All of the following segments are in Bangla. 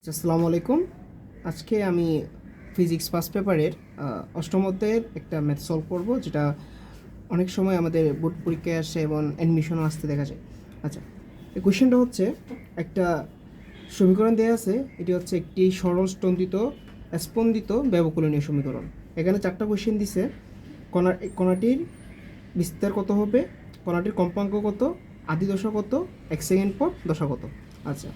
আসসালামু আলাইকুম। আজকে আমি ফিজিক্স ফার্স্ট পেপারের অষ্টম অধ্যায়ের একটা ম্যাথ সলভ করব, যেটা অনেক সময় আমাদের বোর্ড পরীক্ষায় আসে এবং অ্যাডমিশনও আসতে দেখা যায়। আচ্ছা, এই কোয়েশ্চেনটা হচ্ছে, একটা সমীকরণ দেওয়া আছে। এটি হচ্ছে একটি সরল স্পন্দিত ব্যবকলনীয় সমীকরণ। এখানে চারটা কোয়েশ্চেন দিছে। কণাটির বিস্তার কত হবে, কণাটির কম্পাঙ্ক কত, আদি দশা কত, 1 সেকেন্ড পর দশা কত। আচ্ছা,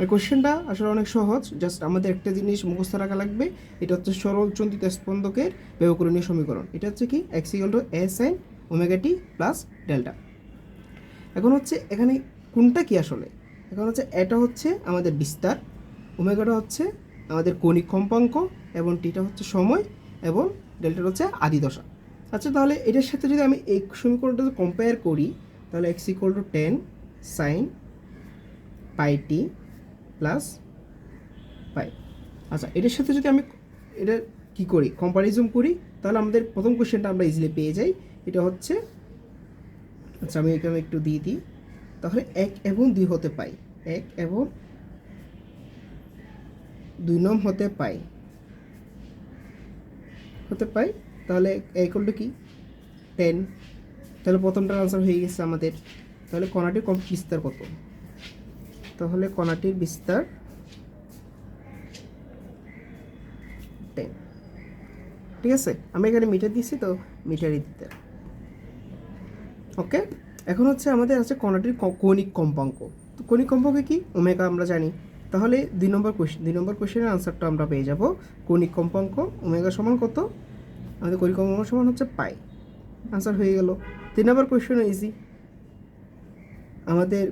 এই কোশ্চেনটা আসলে অনেক সহজ। জাস্ট আমাদের একটা জিনিস মুখস্থ রাখা লাগবে। এটা হচ্ছে সরল চন্দিত স্পন্দকের ব্যবকলনীয় সমীকরণ। এটা হচ্ছে কি, x = a sin omega t plus delta. এখন হচ্ছে এখানে কোনটা কি আসলে, এখন হচ্ছে এটা হচ্ছে আমাদের বিস্তার, ওমেগাটা হচ্ছে আমাদের কৌণিক কম্পাঙ্ক, এবং টিটা হচ্ছে সময়, এবং ডেল্টাটা হচ্ছে আদি দশা। আচ্ছা, তাহলে এটার সাথে যদি আমি এই সমীকরণটা কম্পেয়ার করি, তাহলে x = 10 sin পাই টি প্লাস পাই। আচ্ছা, এটার সাথে যদি আমি এটা কি করি, কম্পারিজন করি, তাহলে আমাদের প্রথম কোশ্চেনটা আমরা ইজিলি পেয়ে যাই। এটা হচ্ছে, আচ্ছা আমি এখানে একটু দিয়ে দিই। তাহলে 1 এবং 2 হতে পাই, 1 এবং 2 নম হতে পাই। তাহলে = কি, 10। তাহলে প্রথমটার আনসার হয়ে গেছে আমাদের। তাহলে কণাটির বিস্তার কত, তাহলে কণাটির বিস্তার 10। ঠিক আছে, আমি এখানে মিটার দিচ্ছি, তো মিটারই দিতে। ওকে, এখন হচ্ছে আমাদের আছে কণাটির কৌণিক কম্পাঙ্ক। তো কৌণিক কম্পাঙ্ক কি, ওমেগা আমরা জানি। তাহলে 2 নম্বর কোশ্চেনের আনসারটা আমরা পেয়ে যাব। কৌণিক কম্পাঙ্ক ওমেগা সমান কত, আমাদের কৌণিক কম্পাঙ্ক সমান হচ্ছে পাই। আনসার হয়ে গেল। 3 নম্বর কোশ্চেনও ইজি, আমাদের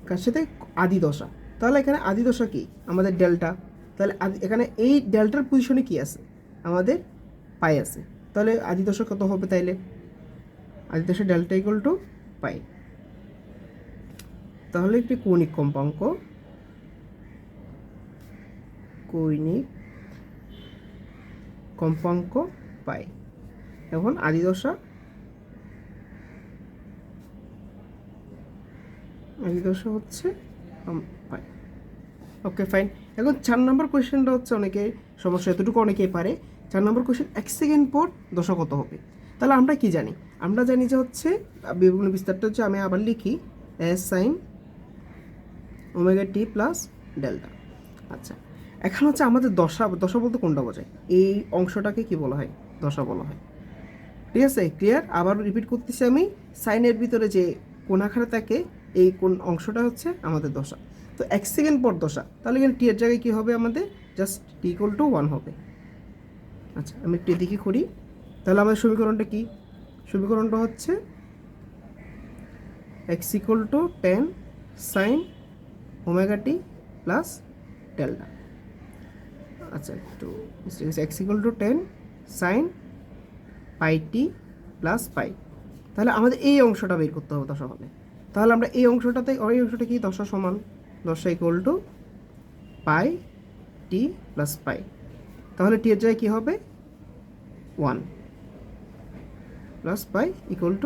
কার সাথে, আদি দশা। তাহলে এখানে আদি দশা কি, আমাদের ডেল্টা। তাহলে এখানে এই ডেল্টার পজিশনে কি আছে, আমাদের পাই আছে। তাহলে আদি দশা কত হবে, তাইলে আদি দশা ডেল্টা = পাই। তাহলে একটি কৌণিক কম্পাঙ্ক, পাই, এখন আদি দশা হচ্ছে পাই। Okay fine. এখন 4 নম্বর কোয়েশ্চেনটা হচ্ছে অনেকে সমস্যা, এতটুকু অনেকেই পারে। 4 নম্বর কোয়েশ্চেন, 1 সেকেন্ড পর দশা কত হবে। তাহলে আমরা কি জানি, আমরা জানি যে হচ্ছে বিভিন্ন বিস্তারটা হচ্ছে, আমি আবার লিখি, s sin omega t plus delta. আচ্ছা, এখন হচ্ছে আমাদের দশা বলতে কোনটা বোঝায়, এই অংশটাকে কি বলা হয়, দশা বলা হয়। ঠিক আছে, ক্লিয়ার। আবার রিপিট করতেছি আমি, সাইনের ভিতরে যে কোন আকারে থাকে, এই কোন অংশটা হচ্ছে আমাদের দশা। তো 1 সেকেন্ড পর দশা, তাহলে এখানে টি এর জায়গায় কী হবে, আমাদের জাস্ট টি = 1 হবে। আচ্ছা, আমি একটু এদিকে করি। তাহলে আমাদের সমীকরণটা কি, সমীকরণটা হচ্ছে x = 10 sin omega t plus delta. আচ্ছা, একটু x = 10 sin পাই টি প্লাস পাই। তাহলে আমাদের এই অংশটা বের করতে হবে দশা হলে। তাহলে আমরা এই অংশটাতে, এই অংশটা কি, দশা সমান, দশা = পাই টি প্লাস পাই। তাহলে টি এর জায়গায় কী হবে, 1 প্লাস পাই =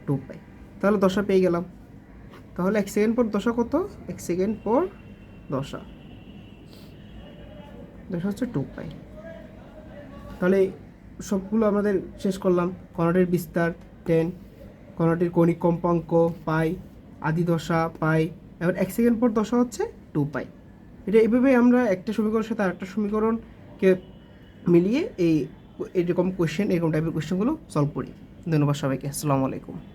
2 পাই। তাহলে দশা পেয়ে গেলাম। তাহলে 1 সেকেন্ড পর দশা কত, 1 সেকেন্ড পর দশা হচ্ছে 2 পাই। তাহলে সবগুলো আমাদের শেষ করলাম। কণাটির বিস্তার 10, কণাটির কৌণিক কম্পাঙ্ক পাই, আদি দশা পাই, এবার 1 সেকেন্ড পর দশা হচ্ছে 2 পাই। এটা এইভাবেই আমরা একটা সমীকরণের সাথে আরেকটা সমীকরণকে মিলিয়ে এরকম টাইপের কোয়েশ্চেনগুলো সলভ করি। ধন্যবাদ সবাইকে। আসসালামু আলাইকুম।